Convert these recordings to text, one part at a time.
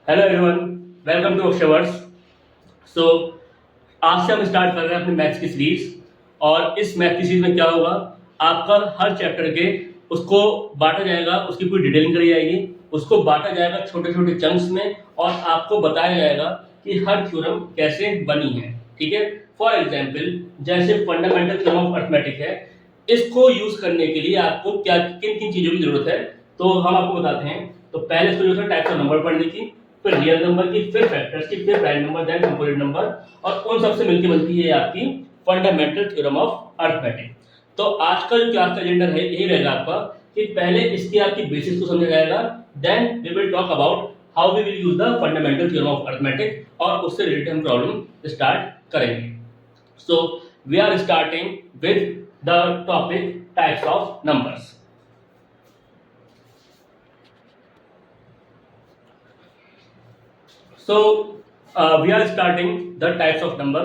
Hello everyone, welcome to Aksharwords. So आज से हम स्टार्ट कर रहे हैं अपनी मैथ्स की सीरीज। और इस मैथ की सीरीज में क्या होगा, आपका हर चैप्टर के उसको बांटा जाएगा, उसकी पूरी डिटेलिंग करी जाएगी, उसको बांटा जाएगा छोटे छोटे चंक्स में और आपको बताया जाएगा कि हर थ्योरम कैसे बनी है। ठीक है, फॉर एग्जाम्पल जैसे फंडामेंटल थ्योरम ऑफ अर्थमेटिक है, इसको यूज करने के लिए आपको क्या किन किन चीजों की जरूरत है तो हम आपको बताते हैं। तो पहले इसको जो है टाइप्स ऑफ नंबर पढ़ने की, फिर रियल नंबर की, फिर फैक्टर्स की, फिर prime number, then composite number, और उन सबसे मिलकर बनती है आपकी फंडामेंटल थ्योरम ऑफ अर्थमेटिक। तो आज का जो क्लास का एजेंडा है यही रहेगा आपका कि पहले इसकी आपकी बेसिस को समझा जाएगा, then we will talk about how we will use the fundamental theorem of arithmetic और उससे रिलेटेड हम प्रॉब्लम स्टार्ट करेंगे। So we are starting with the topic types of numbers. So we are starting the types of number.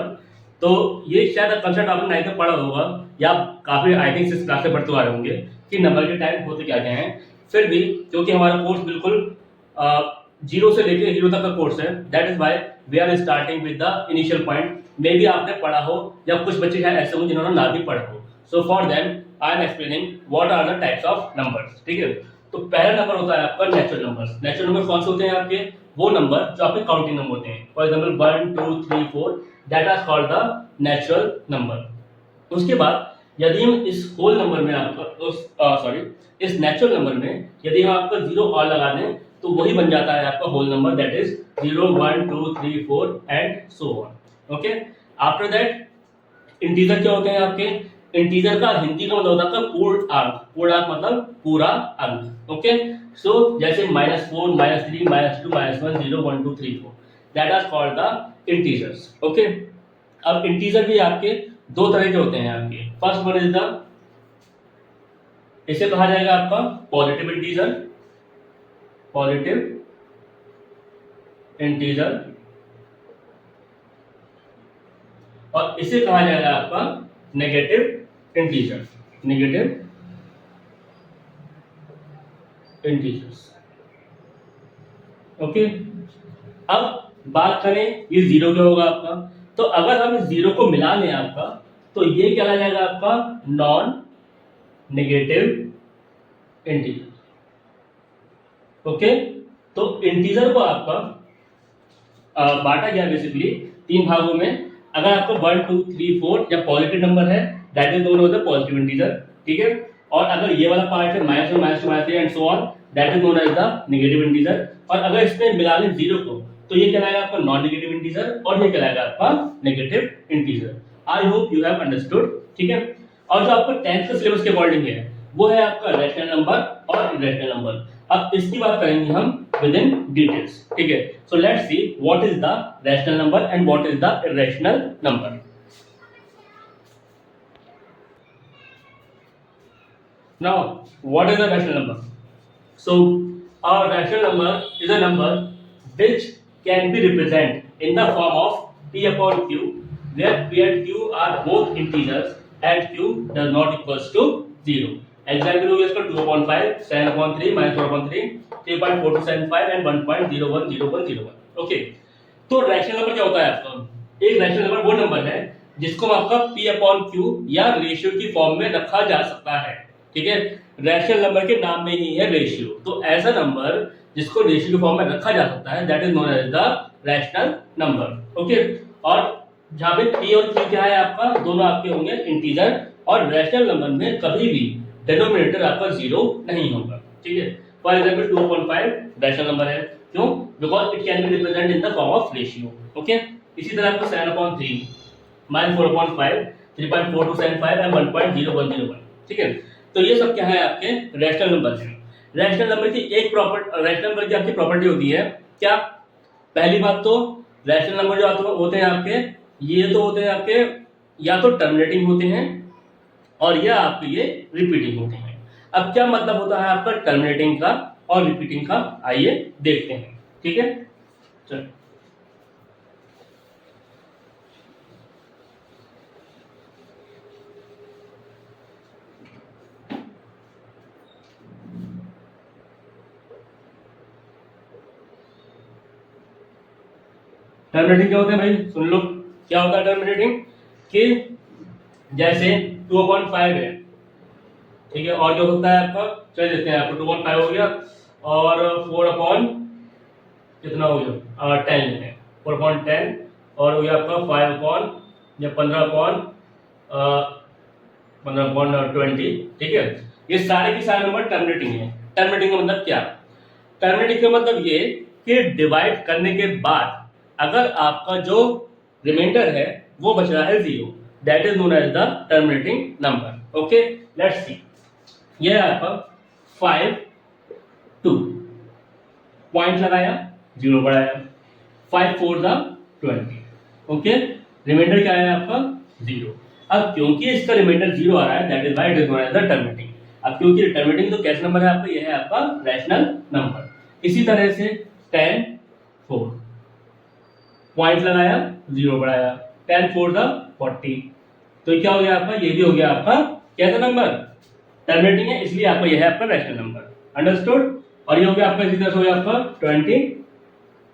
तो ये शायद concept आपने ninth में पढ़ा होगा या काफी आई थिंक इस क्लास से पढ़ते आ रहे होंगे कि नंबर के टाइप होते क्या क्या हैं। फिर भी क्योंकि हमारा कोर्स बिल्कुल जीरो से लेकर हीरो तक का कोर्स है, that is why we are starting with the initial point. May be आपने पढ़ा हो या कुछ बच्चे शायद ऐसे हों जिन्होंने ना भी पढ़ा हो। So for them I am explaining what are the types of numbers. ठीक है, तो पहला नंबर होता है आपका नेचुरल नंबर्स। नेचुरल नंबर कौन से होते हैं आपके, वो नंबर जो आपके काउंटिंग नंबर होते हैं। For example 1 2 3 4, that are called the natural number. उसके बाद यदि हम इस होल नंबर में आपका सॉरी इस नेचुरल नंबर में यदि हम आपका जीरो और लगा दें तो वही बन जाता है आपका whole number, that is 0 1 2 3 4 and so on. Okay, after that integer क्या होते हैं आपके, इंटीजर का हिंदी का मतलब होता है पूर्णांक। पूर्णांक मतलब पूरा अंक। ओके, सो जैसे -4 -3 -2 -1 0 1 2 3 4, that are called the integers. Okay, अब इंटीजर भी आपके दो तरह के होते हैं आपके। फर्स्ट वन इज द, इसे कहा जाएगा आपका पॉजिटिव इंटीजर। पॉजिटिव इंटीजर, और इसे कहा जाएगा आपका negative integer. Negative integers. Okay, अब बात करें ये जीरो क्या होगा आपका। तो अगर हम इस जीरो को मिला लें आपका, तो ये क्या जाएगा आपका नॉन नेगेटिव इंटीजर। ओके, तो इंटीजर को आपका बांटा गया बेसिकली तीन भागों में। अगर आपको 1 2 3 4 या पॉजिटिव नंबर है, that is known as the positive integer. ठीक है, और अगर ये वाला पार्ट है -1 -2 -3 and so on, that is known as the negative integer. और अगर इसमें मिला लें जीरो को तो ये कहलाएगा आपका नॉन नेगेटिव इंटीजर और ये कहलाएगा आपका negative integer. I hope you have understood. ठीक है, और जो आपका 10th के सिलेबस के अकॉर्डिंग है वो है आपका रैशनल नंबर और इरेशनल नंबर। अब इसकी बात करेंगे हम विद इन डिटेल्स। ठीक है, so let's see what is the rational number and what is the irrational number. Now what is the rational number? So, a rational number is a number which can be represented in the form of p upon q, where p and q are both integers and q does not equals to 0. Example होगा इसका 2/5, 7/3, -4/3, 3.4275 and 1.010101. Okay, तो rational number क्या होता है आपका? एक rational number वो number है जिसको आपका p अपॉन q या रेशियो की फॉर्म में रखा जा सकता है। ठीक है, रैशनल नंबर के नाम में ही है रेशियो, तो ऐसा नंबर जिसको रेशियो की फॉर्म में रखा जा सकता है that is known as the rational number. Okay, और जहां पे p और q क्या है आपका, दोनों आपके होंगे इंटीजर, और रैशनल नंबर में कभी भी डिनोमिनेटर आपका जीरो नहीं होगा। ठीक है, फॉर एग्जांपल 2.5 रैशनल नंबर है, क्यों? Because it can be represent in the form of ratio. Okay, इसी तरह आपको 7/3 -4/5 3.4275 एंड 1.0101। ठीक है, तो ये सब क्या है आपके रैशनल नंबर है। रैशनल नंबर की एक प्रॉपर्टी, रैशनल नंबर की आपकी प्रॉपर्टी होती है क्या? पहली बात तो रैशनल नंबर जो आपके होते हैं आपके, ये तो होते हैं आपके या तो टर्मिनेटिंग होते हैं और या आपके ये रिपीटिंग होते हैं। अब क्या मतलब होता है आपका टर्मिनेटिंग का और रिपीटिंग का, आइए देखते हैं। ठीक है, चलो टर्मिनेटिंग क्या होता है भाई, सुन लो क्या होता है टर्मिनेटिंग, कि जैसे 2/5 है, ठीक है, और जो होता है आपका, चल देते हैं आपको 2/5 हो गया, और 4 कितना हो गया 10 लेते हैं, 4/10, और हो गया आपका 5 या 15/20, ठीक है। ये सारे के सारे नंबर टर्मिनेटिंग है। टर्मिनेटिंग का मतलब क्या, टर्मिनेटिंग का मतलब ये कि डिवाइड करने के बाद अगर आपका जो रिमाइंडर है वो बच रहा है 0, that is known as the terminating number. Okay, let's see, ये है आपका 5 2, पॉइंट लगाया, 0 बढ़ाया, 5 4 20, ओके, रिमाइंडर क्या है आपका 0। अब क्योंकि इसका रिमाइंडर 0 आ रहा है, that is why it is known as the terminating. अब क्योंकि टर्मिनेटिंग तो कैसा नंबर है आपका, यह है आपका रैशनल नंबर। इसी तरह से 10 4, पॉइंट लगाया, 0 बढ़ाया, 10 4 40, तो क्या हो गया आपका, ये भी हो गया आपका कैसा नंबर, टर्मिनेटिंग है, इसलिए आपका यह है आपका रैशनल नंबर। अंडरस्टूड। और ये हो गया आपका इसी तरह से हो गया आपका 20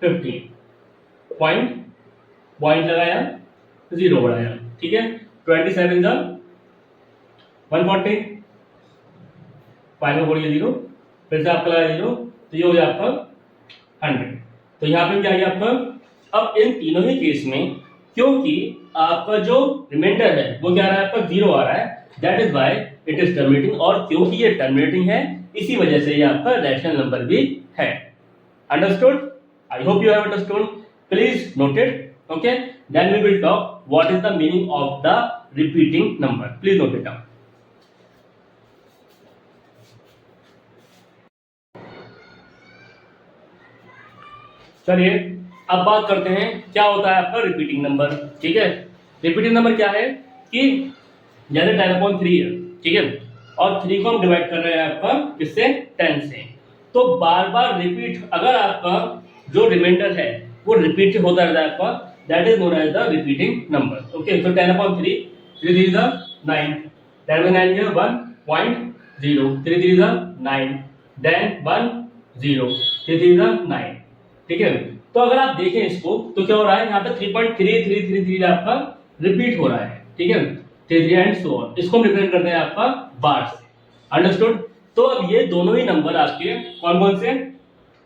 15, पॉइंट पॉइंट लगाया, 0 बढ़ाया, ठीक है, 27 140, 5 में 0, फिर से आपका लगा 0, तो ये हो गया आपका 100। तो यहाँ पे क्या आ गया आपका, अब इन तीनों ही केस में क्योंकि आपका जो रिमाइंडर है वो क्या आ रहा है आपका 0 आ रहा है, that is why it is terminating, और क्योंकि ये टर्मिनेटिंग है इसी वजह से ये आपका रैशनल नंबर भी है। Understood, I hope you have understood, please note it. Okay, then we will talk what is the meaning of the repeating number, please note it down. चलिए अब बात करते हैं क्या होता है आपका रिपीटिंग नंबर, ठीक है। रिपीटिंग नंबर क्या है कि जैसे 10/3 है, ठीक है, और 3 को हम डिवाइड कर रहे हैं आपका किससे, 10 से, तो बार बार रिपीट, अगर आपका जो रिमाइंडर है वो रिपीट होता रहता है आपका, that is known as the repeating number. Okay, so 10/3, 3 3 9, 10/9 is 1.0, 3 3 9, then 1 0, 3 3 9, ठीक है। तो अगर आप देखें इसको तो क्या हो रहा है यहाँ पे 3.3333 आपका रिपीट हो रहा है, ठीक है, 3 एंड सो ऑन, इसको हम रिप्रेजेंट करते हैं आपका बार से। अंडरस्टूड। तो अब ये दोनों ही नंबर आपके कौन कौन से,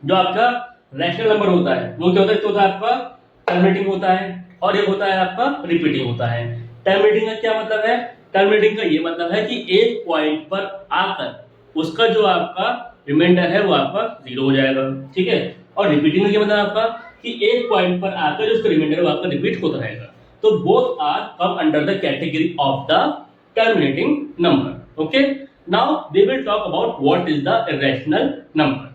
जो आपका रैशनल नंबर होता है वो क्या होता है, एक तो होता है आपका टर्मिनेटिंग होता है, और एक होता है आपका रिपीटिंग होता है। टर्मिनेटिंग का क्या मतलब है, टर्मिनेटिंग का ये मतलब है कि एक पॉइंट पर आकर उसका जो आपका रिमाइंडर है वो आपका 0 हो जाएगा, ठीक है। और रिपीटिंग का क्या मतलब आपका कि एक पॉइंट पर आकर जो उसका रिमाइंडर है वो आपका रिपीट होता रहेगा। तो both are come under the category of the terminating number. Okay, now we will talk about what is the irrational number.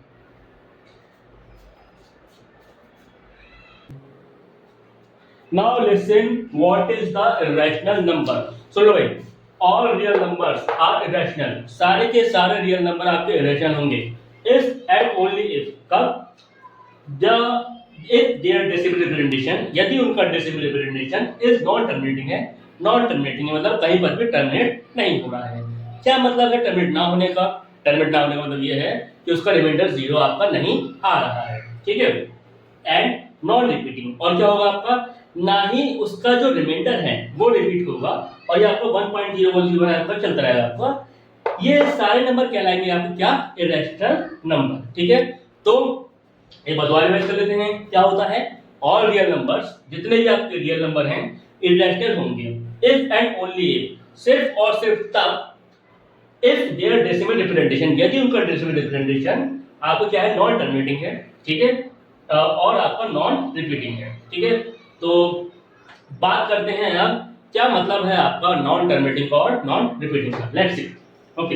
Now listen, what is the irrational number? सुन लो भाई, all real numbers are irrational. सारे के सारे real number आपके irrational होंगे if and only if, कब, the if their decimal representation, यदि उनका decimal representation is non terminating है, non terminating है मतलब कहीं पर भी टर्मिनेट नहीं हो रहा है। क्या मतलब है टर्मिनेट ना होने का, टर्मिनेट ना होने का मतलब ये है कि उसका रिमाइंडर 0 आपका नहीं आ रहा है, ठीक है, एंड नॉन रिपीटिंग, और क्या होगा आपका, ना ही उसका जो रिमाइंडर है वो रिपीट होगा, और ये आपको 1.010 आपका चलता रहेगा आपका। ये सारे नंबर कहलाएंगे आपके क्या, इरेशनल नंबर, ठीक है। तो ये बदवार में कर लेते हैं क्या होता है, ऑल रियल नंबर्स, जितने भी आपके रियल नंबर हैं इरेशनल होंगे इफ एंड ओनली इफ, सिर्फ और सिर्फ तब इफ देयर डेसिमल रिप्रेजेंटेशन, यदि उनका डेसिमल रिप्रेजेंटेशन आपको क्या है, नॉन टर्मिनेटिंग है, ठीक है, और आपका नॉन रिपीटिंग है, ठीक है। तो बात करते हैं अब क्या मतलब है आपका नॉन टर्मिनेटिंग और नॉन रिपीटिंग का, लेट्स सी। ओके,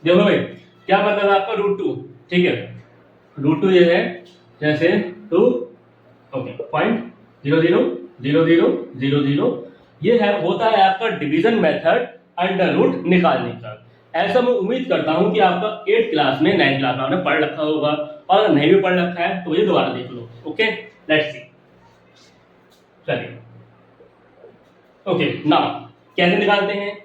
देखो भाई क्या मतलब है आपका √2, ठीक है, √2 ये है जैसे 2, ओके, 0.000000, ये है होता है आपका डिवीजन मेथड अंडर रूट निकालने का। ऐसा मैं उम्मीद करता हूं कि आपका 8th क्लास में 9th क्लास में आपने पढ़ रखा होगा, और अगर नहीं भी पढ़ रखा है तो ये दोबारा देख लो। ओके, लेट्स सी, चलिए। ओके नाउ कैसे निकालते हैं,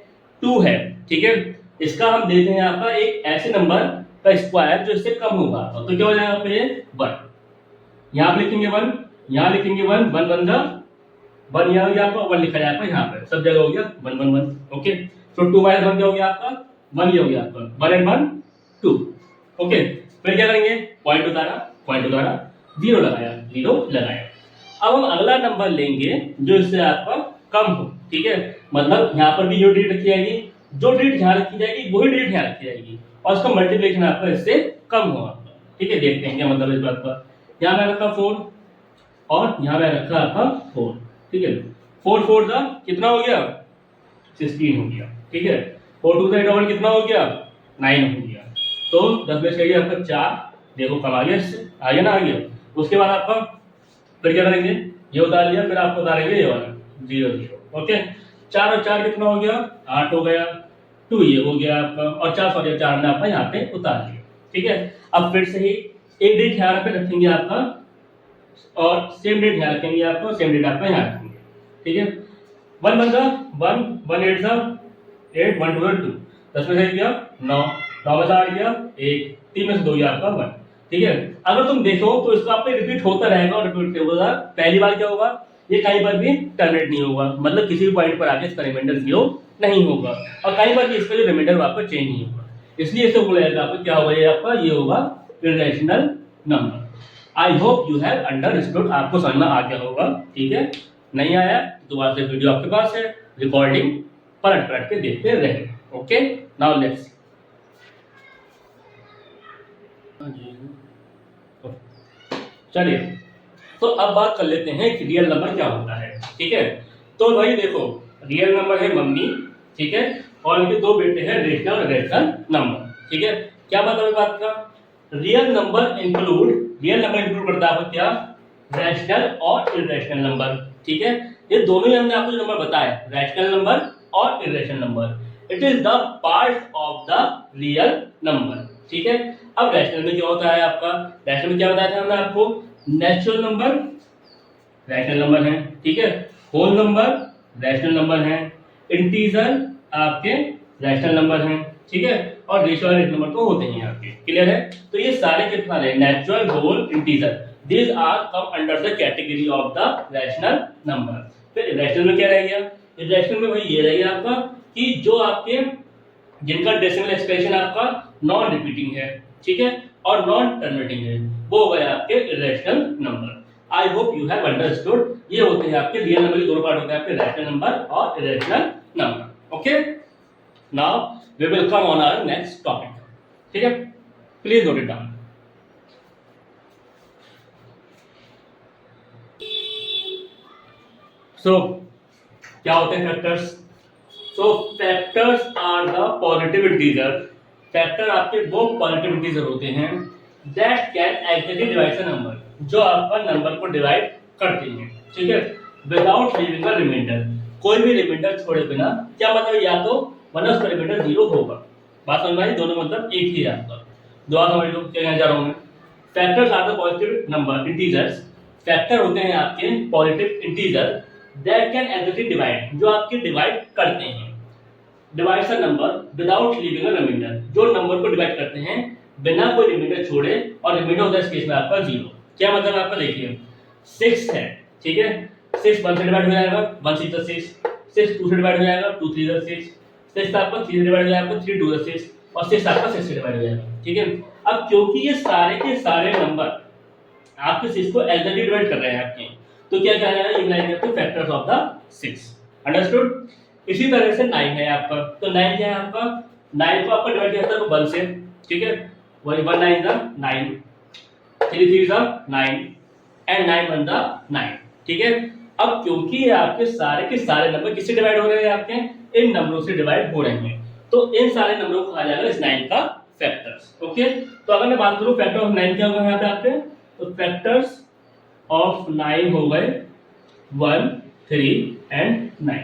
2 है, ठीक है, इसका हम देते हैं आपका एक ऐसे नंबर का स्क्वायर जो इससे कम होगा, तो क्या हो जाएगा आपका ये 1, यहाँ आप लिखेंगे 1, यहाँ लिखेंगे 1, 1 1 जा 1, यहाँ हो गया आपका 1 लिखा जाएगा यहाँ पे, सब जगह हो गया 1 1 1, ओके। तो 2 माइनस 1 क्या हो गया आपका 1, ये हो गया आपका 1 एंड 1 2, ओके। फिर क्या करेंगे, पॉइंट उतारा 0 लगाया 0 लगाया। अब हम अगला नंबर लेंगे जो इससे आपका कम हो, ठीक है, मतलब यहाँ पर भी जो डिजिट रखी जाएगी, जो डिजिट यहाँ रखी जाएगी वही डिजिट यहाँ रखी जाएगी, और उसका मल्टीप्लिकेशन आपका इससे कम हो आपका, ठीक है। देखते हैं क्या मतलब इस बात का। यहाँ मैं रखा 4 और यहाँ मैं रखा आपका 4, ठीक है, 4 4 का कितना हो गया 16 हो गया, ठीक है, 4 2 का डबल कितना हो गया 9 हो गया, तो 10 में से आपका 4, देखो कम आ गया, इससे आ गया ना, आ गया। उसके बाद आपका फिर क्या करेंगे, ये उतार लिया, फिर आपको उतारेंगे ये वाला 0 0, ओके। 4 और 4 कितना हो गया 8 हो गया, 2 ये हो गया आपका, और 4 सॉरी 4 ने आपका यहाँ पे उतार लिया, ठीक है। अब फिर से ही एक डिजिट यहाँ पे रखेंगे आपका, और सेम डिजिट यहाँ रखेंगे आपको, सेम डिजिट आपका यहाँ रखेंगे, ठीक है। 1 1 का 1, 1 8 का 8, 1 2 2, 10 में से गया 9, 9 में से 8 गया 1, 3 में से 2 गया आपका 1, ठीक है। अगर तुम देखो तो इसका आप पे रिपीट होता रहेगा, और रिपीट होगा, पहली बार क्या होगा, ये कहीं पर भी टर्मिनेट नहीं होगा, मतलब किसी भी पॉइंट पर आके इसका रिमाइंडर 0 नहीं होगा, और कहीं पर भी इसका जो रिमाइंडर आपका चेंज नहीं होगा, इसलिए इसे बोला जाएगा आपका क्या होगा, ये आपका ये होगा irrational number. I hope you have understood, आपको समझ में आ गया होगा, ठीक है। नहीं आया तो दोबारा से वीडियो आपके पास है, रिकॉर्डिंग पलट पलट के देखते रहे, ओके। नाउ लेट्स चलिए, तो अब बात कर लेते हैं कि रियल नंबर क्या होता है, ठीक है। तो भाई देखो, रियल नंबर है मम्मी, ठीक है, और इनके 2 बेटे हैं रेशनल और इरेशनल नंबर, ठीक है। क्या मतलब है बात का, रियल नंबर इंक्लूड करता है क्या, रैशनल और इरेशनल नंबर, ठीक है। ये दोनों ही हमने आपको जो नंबर बताया, रैशनल नंबर और irrational number, it is the part of the real number, ठीक है। अब रैशनल में क्या होता है आपका, रैशनल में क्या बताया था हमने आपको, नेचुरल नंबर रैशनल नंबर है, ठीक है, होल नंबर रैशनल नंबर है, इंटीजर आपके रैशनल नंबर हैं, ठीक है, और रेशियो और नंबर तो होते हैं आपके, क्लियर है। तो ये सारे के सारे natural, whole, integer, these are come under the category of the rational number। फिर irrational में क्या रह गया, irrational में भाई ये रह गया आपका कि जो आपके जिनका डेसिमल एक्सप्रेशन आपका नॉन रिपीटिंग है, ठीक है, और नॉन टर्मिनेटिंग है, वो हो गया आपके irrational number. I hope you have understood, ये होते हैं आपके रियल नंबर के दोनों पार्ट होते हैं आपके रैशनल नंबर और irrational number, okay. Now we will come on our next topic, ठीक है, please note it down. So क्या होते हैं factors, so factors are the positive integer, factor आपके वो पॉजिटिव इंटीजर होते हैं that can actually divide the number, जो आपका नंबर को डिवाइड करते हैं, ठीक है, विदाउट लीविंग अ रिमाइंडर, कोई भी रिमाइंडर छोड़े बिना। क्या मतलब, या तो वरना उसका रिमाइंडर 0 होगा, बात समझ में आई, दोनों मतलब एक ही है आपका। दोबारा समझ लो क्या कहना चाह रहा हूं मैं, factors are the positive number integers, factor होते हैं आपके positive integer that can actually divide, जो आपके डिवाइड करते हैं, divides a number without leaving a reminder, जो नंबर को डिवाइड करते हैं बिना कोई रिमाइंडर छोड़े, और रिमाइंडर होता है इस केस में आपका 0। क्या मतलब आपका देखिए, 6 है, ठीक है, 6 1 से डिवाइड हो जाएगा, 1 6 6, 6 2 से डिवाइड हो जाएगा, 2 3 6, 6 आपका 3 से डिवाइड हो जाएगा, 3 2 6, और 6 आपका 6 से डिवाइड हो जाएगा, ठीक है। अब क्योंकि ये सारे के सारे नंबर आपके 6 को एल्जेब्रिक डिवाइड कर रहे हैं आपके, तो क्या कहा जाएगा, ये लाइन करते हैं फैक्टर्स ऑफ द 6, अंडरस्टूड। इसी तरह से 9 है आपका, तो 9 क्या है आपका, 9 को आपका डिवाइड किया जाता है 1 से, ठीक है, वही 1 9 द 9, 3 3 द 9, एंड 9 1 द 9, ठीक है। अब क्योंकि ये आपके सारे के सारे नंबर किससे डिवाइड हो रहे हैं, आपके इन नंबरों से डिवाइड हो रहे हैं, तो इन सारे नंबरों को कहा जाएगा इस 9 का फैक्टर्स, ओके। तो अगर मैं बात करूं फैक्टर ऑफ 9 क्या होगा यहाँ पे आपके, तो फैक्टर्स ऑफ 9 हो गए 1 3 and 9।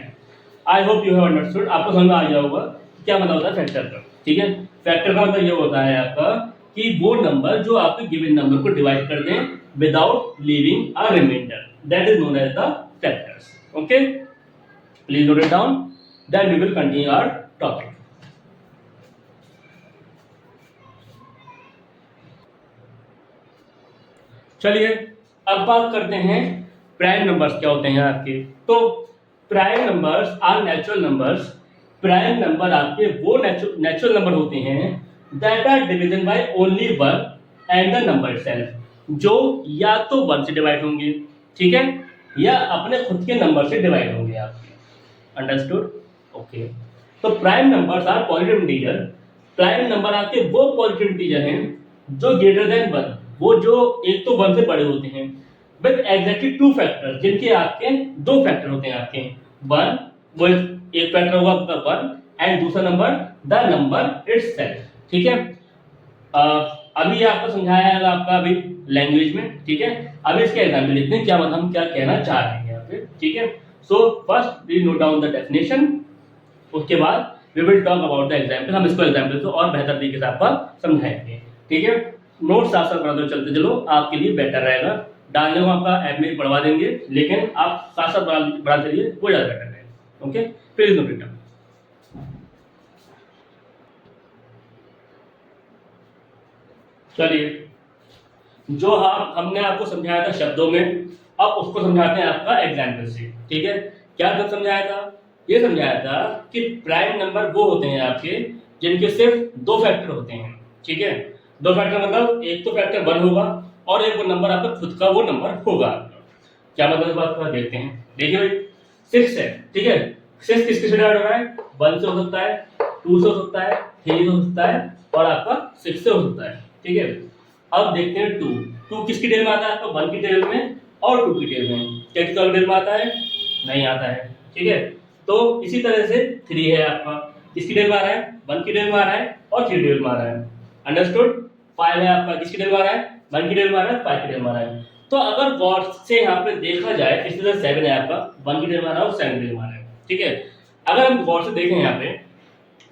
I hope you have understood, आपको समझ में आ गया होगा क्या मतलब होता है फैक्टर का, ठीक है। फैक्टर का मतलब ये होता है आपका कि वो नंबर जो आपके गिवन नंबर को डिवाइड कर दें without leaving a reminder, that is known as the factors, okay. Please note it down. Then we will continue our topic. चलिए अब बात करते हैं प्राइम नंबर्स क्या होते हैं आपके। तो prime numbers are natural numbers. Prime number आपके वो नेचुरल नंबर होते हैं that are division by only one and the number itself, जो या तो वन से डिवाइड होंगे, ठीक है, या अपने खुद के नंबर से डिवाइड होंगे आपके। अंडरस्टूड? ओके। तो prime numbers are positive integer. Prime number आपके वो पॉजिटिव इंटीजर हैं जो ग्रेटर देन वन, वो जो एक तो वन से बड़े होते हैं, विद एग्जैक्टली टू फैक्टर, जिनके आपके दो फैक्टर होते हैं आपके। वन, वो एक फैक्टर होगा आपका वन, एंड दूसरा नंबर द नंबर इटसेल्फ, ठीक है। अभी आपको समझाया है आपका अभी लैंग्वेज में, ठीक है। अभी इसके एग्जाम्पल देखते हैं क्या मतलब हम क्या कहना चाह रहे हैं यहाँ पे, ठीक है। So first we note down the definition, उसके बाद we will talk about the example. हम इसको एग्जाम्पल से और बेहतर तरीके से आपको समझाएंगे, ठीक है। नोट साथ साथ बढ़ाते चलते चलो, आपके लिए बेटर रहेगा। डालने को आपका ऐप में पढ़वा देंगे, लेकिन आप साथ साथ बढ़ाते चलिए, वो ज़्यादा बेटर रहेगा। Okay, please note it down. चलिए, जो हमने आपको समझाया था शब्दों में, अब उसको समझाते हैं आपका एग्जाम्पल से, ठीक है। क्या जब समझाया था? ये समझाया था कि प्राइम नंबर वो होते हैं आपके जिनके सिर्फ दो फैक्टर होते हैं, ठीक है। दो फैक्टर मतलब एक तो फैक्टर वन होगा और एक वो नंबर आपका खुद का वो नंबर होगा आपका। क्या मतलब इस बात को देखते हैं। देखिए भाई, 6 है, ठीक है। 6 किसके से डिवाइड हो रहा है? 1 से हो सकता है, 2 से हो सकता है, 3 से हो सकता है, और आपका 6 से हो सकता है, ठीक है। अब देखते हैं 2 किसकी टेबल में आता है? आपका 1 की टेबल में और 2 की टेबल में। क्या किसका टेबल में आता है? नहीं आता है, ठीक है। तो इसी तरह से 3 है आपका, किसकी टेबल में आ रहा है? 1 की टेबल में आ रहा है और 3 टेबल में आ रहा है। अंडरस्टूड? 5 है आपका, किसकी टेबल में आ रहा है? 1 की टेबल में आ रहा है, 5 की टेबल में आ रहा है। तो अगर गौर से यहाँ पे देखा जाए, इस तरह 7 है आपका, 1 की टेबल में आ रहा है और 7 की टेबल में आ रहा है, ठीक है। अगर हम गौर से देखें यहाँ पे,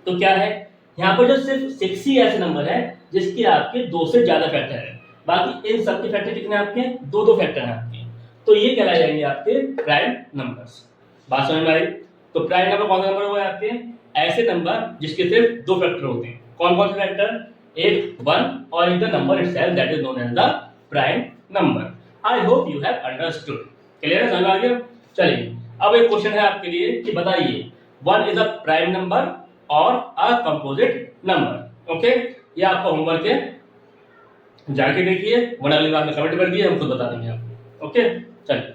तो क्या है यहाँ पर जो सिर्फ 6 ही ऐसे नंबर है जिसके आपके 2 से ज्यादा फैक्टर है। बाकी इन सबके फैक्टर कितने आपके? 2 फैक्टर हैं आपके। तो ये कहलाए जाएंगे आपके प्राइम नंबर्स। बात समझ में आई? तो प्राइम नंबर कौन सा नंबर हुआ है आपके? ऐसे नंबर जिसके सिर्फ 2 फैक्टर होते हैं। कौन कौन से फैक्टर? एक 1 और एक the number itself, that is known as the prime number. I hope you have understood. Clear है? समझ आ गया? चलिए, अब एक क्वेश्चन है आपके लिए कि बताइए, one is a prime number और अ कंपोजिट नंबर। ओके, ये आपका होमवर्क है, जाके देखिए, वरना अगली बार में कमेंट कर दिए, हम खुद बता देंगे आपको। ओके, चलिए।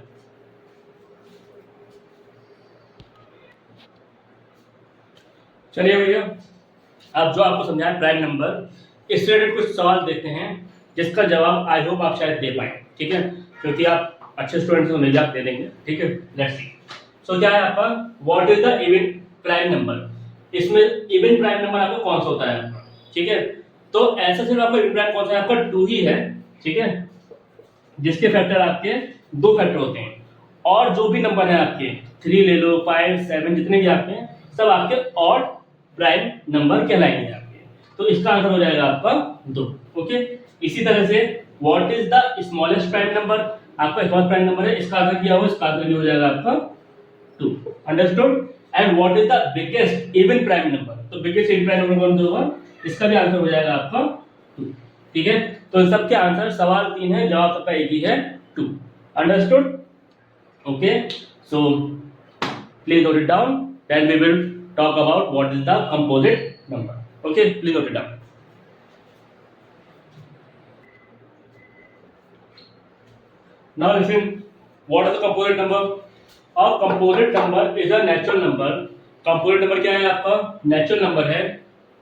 चलिए भैया, अब जो आपको समझाया प्राइम नंबर, इससे रिलेटेड कुछ सवाल देखते हैं जिसका जवाब आई होप आप शायद दे पाए, ठीक है, क्योंकि आप अच्छे स्टूडेंट्स को मिल दे देंगे, ठीक है। Let's see. सो क्या है आपका? What is the even prime number? इसमें इवन प्राइम नंबर आपका कौन सा होता है आपका, ठीक है। तो ऐसा सिर्फ आपका इवन प्राइम कौन सा है? आपका 2 ही है, ठीक है, जिसके फैक्टर आपके 2 फैक्टर होते हैं। और जो भी नंबर है आपके 3 ले लो, 5, 7, जितने भी आपके हैं, सब आपके ऑड प्राइम नंबर कहलाएंगे आपके। तो इसका आंसर हो जाएगा आपका 2। ओके, इसी तरह से what is the smallest prime number? आपका स्मॉलेस्ट प्राइम नंबर है, इसका आंसर क्या हो? इसका आंसर भी हो जाएगा आपका 2। Understood? And what is the biggest even prime number? तो बिगेस्ट इवन प्राइम नंबर कौन सा होगा? इसका भी आंसर हो जाएगा आपका 2, ठीक है। तो सबके आंसर, सवाल 3 है, जवाब सबका एक ही है, 2। Understood? Okay, so please note it down, then we will talk about what is the composite number. Okay, please note it down. Now listen, what is the composite number? A composite number is a natural number. Composite number क्या है आपका? Natural number है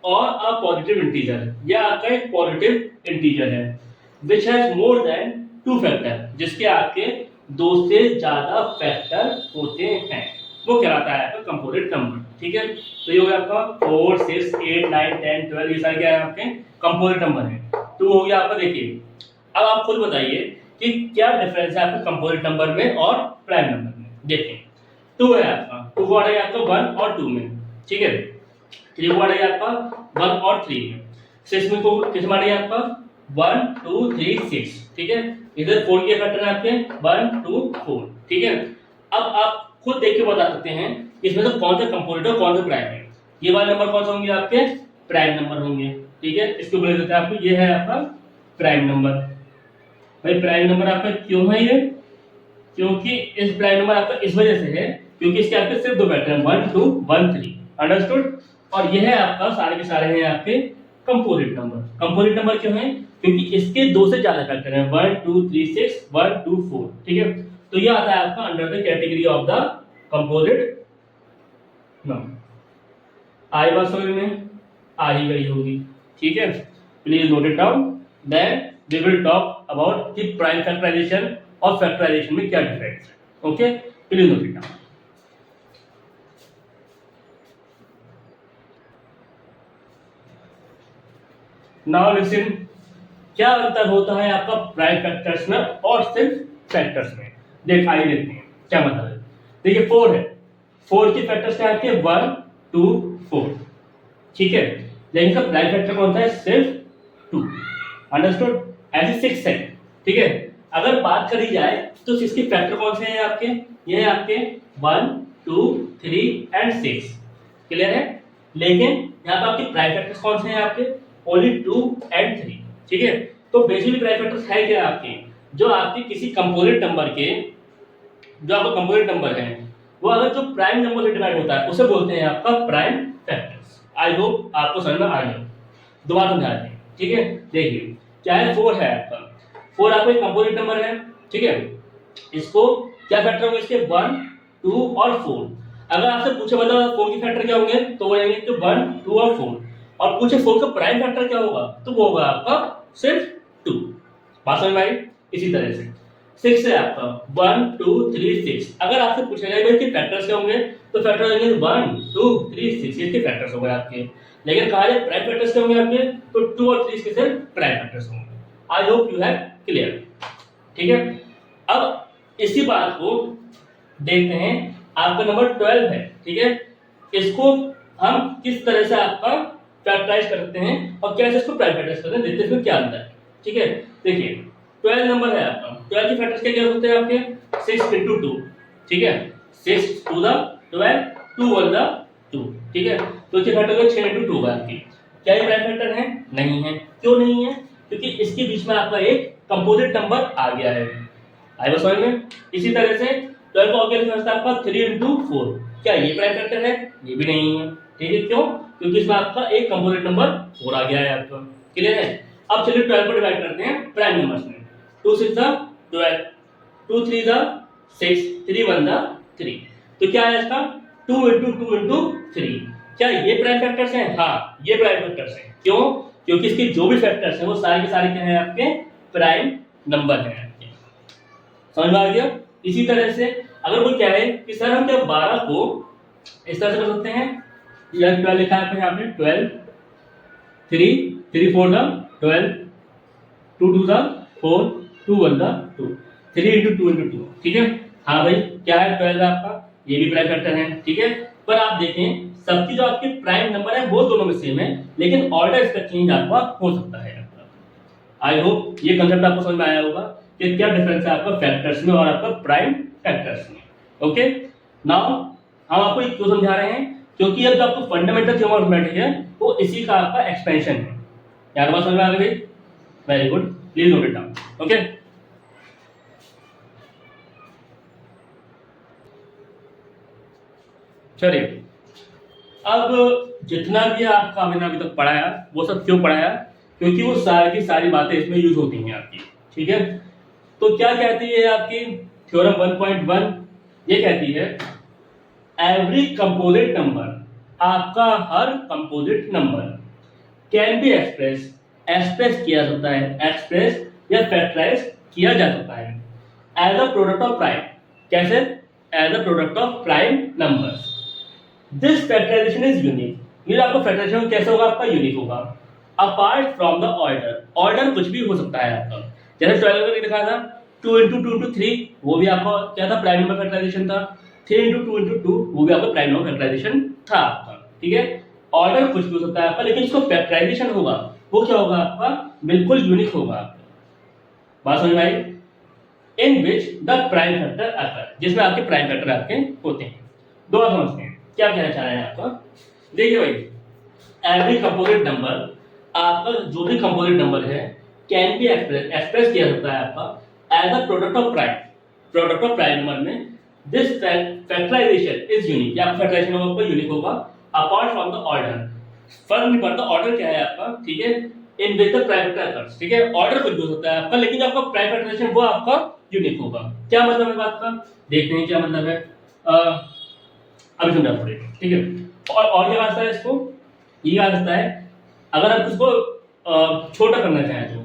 और a positive integer, यह आपका एक positive integer है, which has more than 2 factor, जिसके आपके 2 से ज्यादा फैक्टर होते हैं, वो कहलाता है आपका कंपोजिट नंबर, ठीक है। तो ये हो गया आपका 4, 6, 8, 9, 10, 12, ये सारे क्या है आपके कंपोजिट नंबर है। 2 हो गया आपका। देखिए, अब आप खुद बताइए कि क्या डिफरेंस है आपके कंपोजिट नंबर में और प्राइम नंबर में। देखिए, 2 है आपका, 2 को आएगा आपका 1 और 2 में, ठीक है। 3 को आएगा आपका 1 और 3 में। 6 में को किस में आएगा आपका 1, 2, 3, 6, ठीक है। इधर 4 के फैक्टर है आपके 1, 2, 4, ठीक है। अब आप खुद देख के बता सकते हैं इसमें से कौन सा कंपोनेंट और कौन सा प्राइम है। ये वाले नंबर कौन से होंगे आपके प्राइम नंबर होंगे, ठीक है। इसको बोल देते हैं आपको ये है आपका प्राइम नंबर। भाई प्राइम नंबर आपका क्यों है ये, क्योंकि इस प्राइम नंबर आपका इस वजह से है क्योंकि इसके आपके सिर्फ दो फैक्टर हैं 1 2 1 3, अंडरस्टूड। और ये है आपका सारे के सारे हैं आपके कंपोजिट नंबर। कंपोजिट नंबर क्यों है, क्योंकि इसके दो से ज्यादा फैक्टर हैं 1 2 3 6 1 2 4, ठीक है। तो ये आता है आपका under the category of the composite number. आई बात समझ में आ ही गई होगी, ठीक है। Please note it down, then we will talk about the prime factorisation और फैक्टराइजेशन में क्या डिफरेंस है। Okay, please note it down. Now listen, क्या अंतर होता है आपका प्राइम फैक्टर्स में और सिर्फ फैक्टर्स में, दिखाई देते हैं क्या मतलब है। देखिए 4 है, 4 की फैक्टर्स क्या आते हैं 1 2 4, ठीक है। लेकिन इसका प्राइम फैक्टर कौन सा है, सिर्फ 2, अंडरस्टूड। ऐसे 6 है, ठीक है। अगर बात करी जाए तो 6 के फैक्टर कौन से हैं आपके, ये है आपके 1 2 3 एंड 6, क्लियर है। लेकिन यहाँ पे आपके प्राइम फैक्टर्स कौन से हैं आपके, ओनली 2 एंड 3, ठीक है। तो बेसिकली प्राइम फैक्टर्स है क्या आपके, जो आपके किसी कंपोनेंट नंबर के, जो आपका कंपोनेंट नंबर है वो अगर जो प्राइम नंबर से डिवाइड होता है उसे बोलते हैं आपका प्राइम फैक्टर्स। आई होप आपको समझ में आ गया, दोबारा समझाते हैं, ठीक है। देखिए चाहे 4 है आपका, 4 आपका एक कंपोनेंट नंबर है, ठीक है। इसको क्या फैक्टर होंगे इसके 1 2 और 4। अगर आपसे पूछे मतलब 4 के फैक्टर क्या होंगे तो वो रहेंगे तो 1 2 और 4, और पूछे 4 का प्राइम फैक्टर क्या होगा तो वो होगा आपका सिर्फ 2। बात समझ में आई। इसी तरह से 6 है आपका 1 2 3 6। अगर आपसे पूछा जाए भाई कि फैक्टर्स क्या होंगे तो फैक्टर होंगे 1 2 3 6, इसके फैक्टर्स होंगे आपके। लेकिन कहा जाए प्राइम फैक्टर्स क्या होंगे आपके तो 2 और 3 के सिर्फ प्राइम फैक्टर्स होंगे। आई होप यू हैव क्लियर, ठीक है। अब इसी बात को देखते हैं, आपका नंबर 12 है, ठीक है। इसको हम किस तरह से आपका फैक्टराइज करते हैं और कैसे इसको प्राइम फैक्टर्स करते हैं, देखते हैं इसमें क्या अंतर है, ठीक है। देखिए 12 नंबर है आपका, 12 के फैक्टर्स क्या क्या होते हैं आपके 6 into 2, ठीक है। 6 to the 12 2 1 the 2, ठीक है। तो इसके फैक्टर 6 into 2 होगा आपकी। क्या ये प्राइम फैक्टर है, नहीं है। क्यों नहीं है, क्योंकि इसके बीच में आपका एक कंपोजिट नंबर आ गया है। आई बस समझ में। इसी तरह से 12 का ऑर्गेनिक फैक्टर आपका 3 into 4, क्या ये प्राइम फैक्टर है, ये भी नहीं है, ठीक है। क्यों, क्योंकि इसमें आपका एक कंपोनेंट नंबर 4 आ गया है आपका, क्लियर है। अब चलिए 12 को डिवाइड करते हैं प्राइम नंबर्स में। 2 6 12, 2 3 6, 3 1 3। तो क्या है इसका 2 into 2 into 3। क्या ये प्राइम फैक्टर्स हैं, हाँ ये प्राइम फैक्टर्स हैं। क्यों, क्योंकि इसके जो भी फैक्टर्स हैं वो सारे के सारे क्या हैं आपके प्राइम नंबर हैं आपके। समझ में आ गया। इसी तरह से अगर कोई कहे कि सर हम क्या 12 को इस तरह से कर सकते हैं, यह 12 लिखा है यहाँ पे 12, 3 3 4 12, 2 2 4, 2 1 2, 3 into 2 into 2, ठीक है। हाँ भाई क्या है 12 आपका, ये भी प्राइम फैक्टर है, ठीक है। पर आप देखें सबकी जो आपके प्राइम नंबर है वो दोनों में सेम है, लेकिन ऑर्डर इसका चेंज आपका हो सकता है आपका। आई होप ये कंसेप्ट आपको समझ में आया होगा कि क्या डिफरेंस है आपका फैक्टर्स में और आपका प्राइम फैक्टर्स में। ओके, नाउ हम आपको एक क्यों समझा रहे हैं, क्योंकि अब जो आपको फंडामेंटल थ्योरम ऑफ अरिथमेटिक है वो इसी का आपका एक्सपेंशन है। यार बात समझ में आ गई, very good, please note it down. Okay, चलिए अब जितना भी आपका मैंने अभी तक पढ़ाया वो सब क्यों पढ़ाया, क्योंकि वो सारी की सारी बातें इसमें यूज होती हैं आपकी, ठीक है। तो क्या कहती है आपकी थ्योरम 1.1, ये कहती है एवरी कंपोजिट नंबर, आपका हर composite number can be express किया जाता है, एक्सप्रेस या फैक्टराइज किया जा सकता है as a product of prime. कैसे, as a product of prime numbers. This factorisation is unique. ये आपका फैक्टराइजेशन कैसे होगा, आपका यूनिक होगा apart from the order. Order कुछ भी हो सकता है आपका, जैसे 12 में लिखा था 2 into 2 into 3, वो भी आपका क्या था प्राइम नंबर फैक्टराइजेशन था। 3 into 2 into 2, वो भी आपका प्राइम नंबर फैक्टराइजेशन था आपका, ठीक है। ऑर्डर कुछ भी हो सकता है आपका, लेकिन इसको फैक्टराइजेशन होगा वो क्या होगा आपका बिल्कुल यूनिक होगा आपका। बात समझ में आई। इन विच द प्राइम फैक्टर अकर, जिसमें आपके प्राइम फैक्टर आपके होते हैं। दो बार समझते हैं क्या कहना चाह रहे हैं आपका। देखिए भाई, एवरी कंपोजिट नंबर, आपका जो भी कंपोजिट नंबर है कैन बी एक्सप्रेस किया जाता है आपका as a product of prime number में। दिस फैक्टराइजेशन इज यूनिक, या फैक्टराइजेशन आपका यूनिक होगा अपार्ट फ्रॉम द ऑर्डर। फर्क नहीं पड़ता ऑर्डर क्या है आपका, ठीक है, in which the prime factor occurs, ठीक है, ऑर्डर कुछ भी हो सकता है आपका, लेकिन जो आपका प्राइम फैक्टराइजेशन वो आपका यूनिक होगा। क्या मतलब है बात का, देखते हैं क्या मतलब है। अभी समझा पड़ेगा, ठीक है। और क्या आता है इसको, ये आ सकता है अगर आप इसको छोटा करना चाहें तो,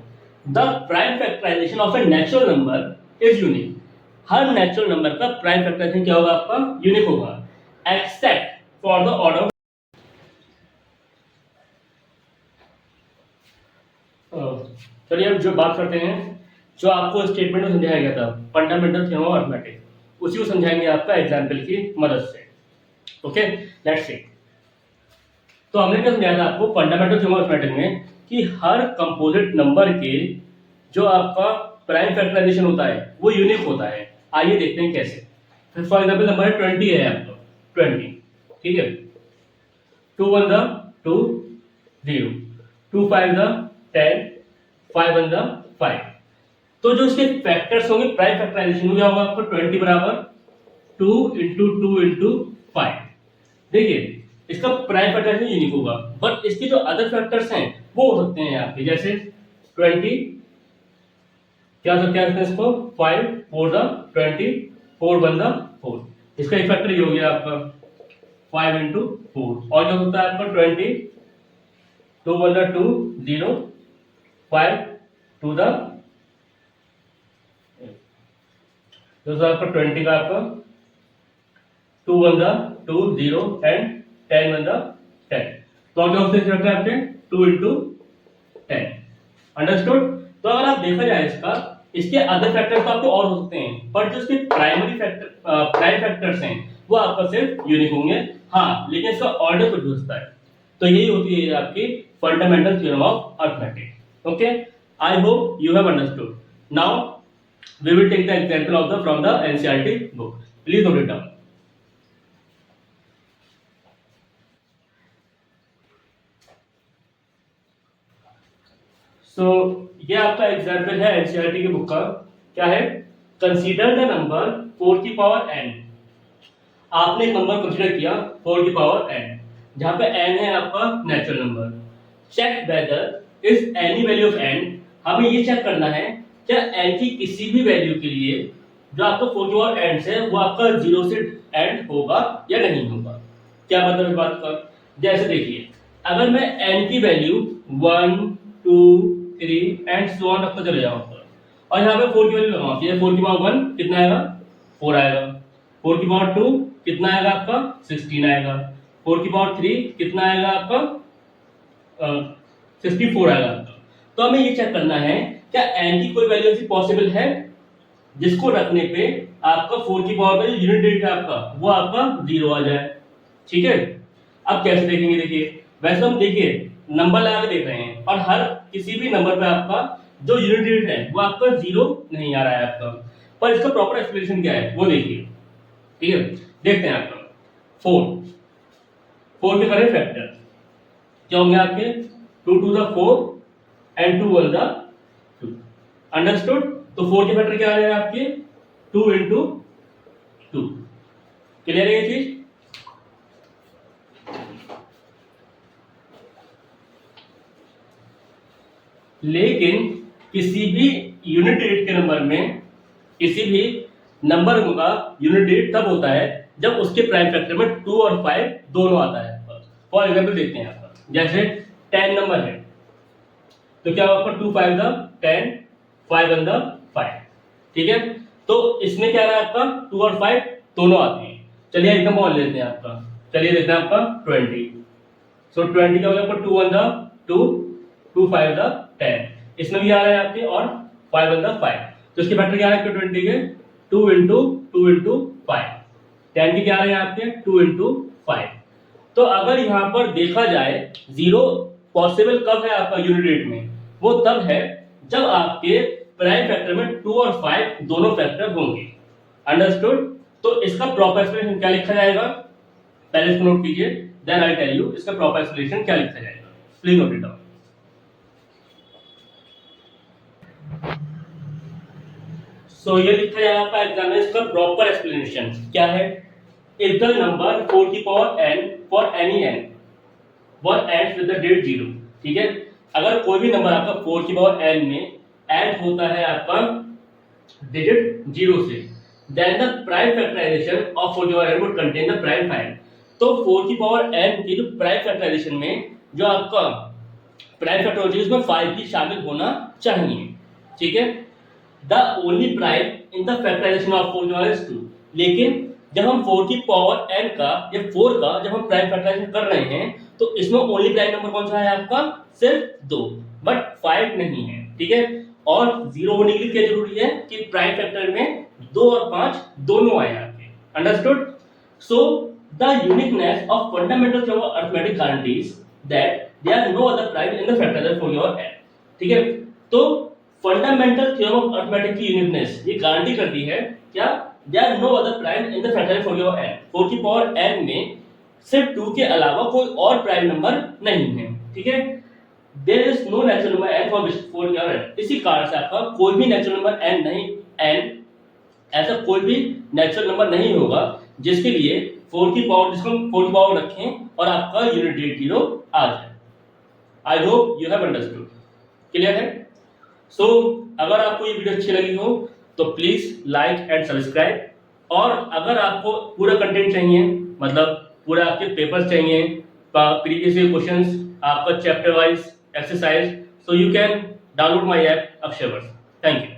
the prime factorization of a natural number is unique. हर नेचुरल नंबर का प्राइम फैक्टराइजेशन क्या होगा आपका, यूनिक होगा, एक्सेप्ट फॉर द ऑर्डर। चलिए अब जो बात करते हैं, जो आपको स्टेटमेंट में समझाया गया था फंडामेंटल थ्योरम ऑफ अरिथमेटिक, उसी को समझाएंगे आपका एग्जाम्पल की मदद से। ओके, लेट्स सी। तो हमने क्या समझाया था आपको फंडामेंटल थ्योरम ऑफ अरिथमेटिक में कि हर कंपोजिट नंबर के जो आपका प्राइम फैक्टराइजेशन होता है वो यूनिक होता है। आइए देखते हैं कैसे। फॉर एग्जांपल नंबर 20 है आपका 20, ठीक है, 2 1 द 2 0, 2 5 द 10, 5 1 द 5। तो जो इसके फैक्टर्स होंगे प्राइम फैक्टराइजेशन क्या होगा आपको 20 बराबर 2 इंटू 2 इंटू 5। देखिए इसका प्राइम फैक्टराइजेशन यूनिक होगा, बट इसके जो अदर फैक्टर्स हैं वो हो सकते हैं आपके, जैसे 20 क्या सकते हैं इसको 5 4 द 20, 4 1 द 4, इसका एक फैक्टर ये हो गया आपका 5 इंटू 4। और जो होता है आपका 20 2 1 द 2 0, 5 2 द तो आपका 20 का आपका 2 1 द 2 0 एंड 10 1 द 10। तो क्या होते हैं आपके 2 इंटू 10, अंडरस्टूड। तो अगर आप देखा जाए इसके अदर फैक्टर्स तो आपको और हो सकते हैं, बट जो इसके प्राइम फैक्टर्स हैं वो आपका सिर्फ यूनिक होंगे। हाँ, लेकिन इसका ऑर्डर कुछ हो सकता है। तो यही होती है आपकी fundamental theorem of arithmetic. Okay, I hope you have understood. Now we will take the example of the from the NCERT book. Please note it down. So ये आपका एग्जाम्पल है NCERT की बुक का। क्या है, कंसीडर द नंबर 4 की power n। आपने एक नंबर कंसीडर किया 4 की पावर n, जहां पे n है आपका natural number. Check whether is any value of n, हमें ये चेक करना है क्या n की किसी भी वैल्यू के लिए जो आपका 4 की पावर n है वो आपका 0 से एंड होगा या नहीं होगा। क्या मतलब इस बात का, जैसे देखिए अगर मैं n की वैल्यू 1 2 3 एंड सो ऑन रखता चले जाऊं और यहाँ पे 4 की वैल्यू लगाऊं, 4 की पावर 1 कितना आएगा 4 आएगा, 4 की पावर 2 कितना आएगा आपका 16 आएगा, 4 की पावर 3 कितना आएगा आपका 64 आएगा आपका। तो हमें ये चेक करना है क्या n की कोई वैल्यू ऐसी पॉसिबल है जिसको रखने पे आपका 4 की पावर का जो यूनिट डिजिट है आपका वो आपका 0 आ जाए। ठीक है, अब कैसे देखेंगे, देखिए वैसे हम देखिए नंबर लगा के देख रहे हैं और हर किसी भी नंबर पे आपका जो यूनिट डिजिट है वो आपका 0 नहीं आ रहा है आपका, पर इसका प्रॉपर एक्सप्लेनेशन क्या है वो देखिए। ठीक है, देखते हैं आपका 4 के करें फैक्टर क्या होंगे आपके 2 2 द 4 एंड 2 1 द 2, अंडरस्टूड। तो 4 के फैक्टर क्या आ रहे हैं आपके 2 इंटू 2, क्लियर है ये चीज। लेकिन किसी भी यूनिट डिजिट के नंबर में किसी भी नंबर का यूनिट डिजिट तब होता है जब उसके प्राइम फैक्टर में 2 और 5 दोनों आता है। फॉर एग्जाम्पल देखते हैं आपका जैसे 10 नंबर है तो क्या होगा 2 5 द 10 5 1 द 5। ठीक है, तो इसमें क्या रहा है आपका 2 और 5 दोनों आते हैं। चलिए एकदम और लेते हैं आपका, चलिए देखते हैं आपका 20। सो 20 का होगा 2 1 द 2 2 5 द 10, इसमें भी आ रहा है आपके और 5 1 द 5। तो इसके फैक्टर क्या आ रहे हैं 20 के 2 इंटू 2 इंटू 5, 10 के क्या आ रहे हैं आपके 2 इंटू 5। तो अगर यहाँ पर देखा जाए 0 पॉसिबल कब है आपका यूनिट डिजिट में, वो तब है जब आपके प्राइम फैक्टर में 2 और 5 दोनों फैक्टर होंगे। अंडरस्टूड? तो इसका प्रॉपर एक्सप्लेनेशन क्या लिखा जाएगा, पहले इसको नोट कीजिए, देन आई टेल यू इसका प्रॉपर एक्सप्लेनेशन क्या लिखा जाएगा। Please note it down. So ये लिखा जाएगा आपका एग्जाम में, इसका प्रॉपर एक्सप्लेनेशन क्या है। इफ द नंबर 4 की power n for any n one ends with the digit 0, ठीक है, अगर कोई भी नंबर आपका 4 की पावर n में एंड होता है आपका डिजिट 0 से, then the prime factorization of 4 की power n would contain the prime 5। तो 4 की पावर n की जो प्राइम फैक्टराइजेशन में जो आपका प्राइम फैक्टर होती है उसमें 5 भी शामिल होना चाहिए, ठीक है। The only prime in the factorization of 4 की पावर is 2, लेकिन जब हम 4 की पावर n का या 4 का जब हम प्राइम फैक्टराइजेशन कर रहे हैं तो इसमें ओनली प्राइम नंबर कौन सा है आपका, सिर्फ 2, बट 5 नहीं है, ठीक है। और 0 होने के लिए क्या जरूरी है कि प्राइम फैक्टर में 2 और 5 दोनों आए आपके। Understood? So the uniqueness of fundamental theorem of arithmetic guarantees that there are no other prime in the factorization for your n, ठीक है। तो फंडामेंटल थ्योरम ऑफ अरिथमेटिक की यूनिकनेस ये गारंटी करती है क्या, there are no other prime in the factorization for your n, 4 की power n में सिर्फ 2 के अलावा कोई और प्राइम नंबर नहीं है, ठीक है। There is no natural number n for which 4 की पावर n, इसी कारण से आपका कोई भी नेचुरल नंबर n नहीं, n ऐसा कोई भी नेचुरल नंबर नहीं होगा जिसके लिए 4 की पावर, जिसको हम 4 की पावर रखें और आपका यूनिट डिजिट 0 आ जाए। आई hope you have understood. Clear है? सो अगर आपको ये वीडियो अच्छी लगी हो तो प्लीज लाइक एंड सब्सक्राइब, और अगर आपको पूरा कंटेंट चाहिए, मतलब पूरा आपके पेपर्स चाहिए, प्रीवियस क्वेश्चंस, आपका chapter wise exercise, so you can download my app Aksharverse. Thank you.